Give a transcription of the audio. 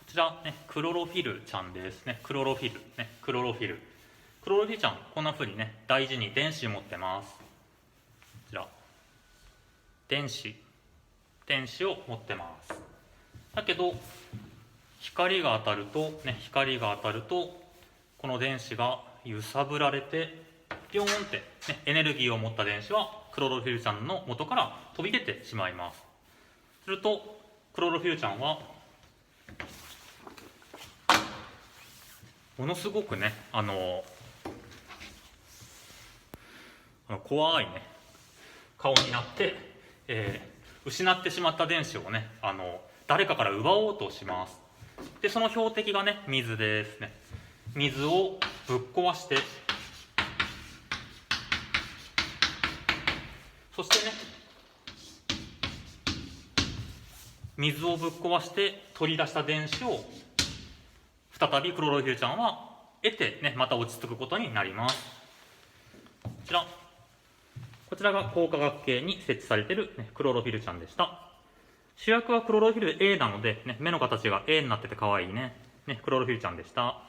ちら、ね、クロロフィルちゃんですね。クロロフィル、ね、クロロフィル。クロロフィルちゃん、こんな風にね、大事に電子を持ってます。こちら、電子を持ってます。だけど、光が当たると、この電子が揺さぶられて、ピョーンって、ね、エネルギーを持った電子は、クロロフィルちゃんの元から飛び出てしまいます。すると、クロロフィルちゃんは、ものすごくね、怖いね、顔になって、失ってしまった電子をね、誰かから奪おうとします。で、その標的がね、水ですね。水をぶっ壊して、そしてね、水をぶっ壊して取り出した電子を再びクロロフィルちゃんは得てね、また落ち着くことになります。こちらが光化学系に設置されている、ね、クロロフィルちゃんでした。主役はクロロフィル A なので、ね、目の形が A になってて可愛いね。クロロフィルちゃんでした。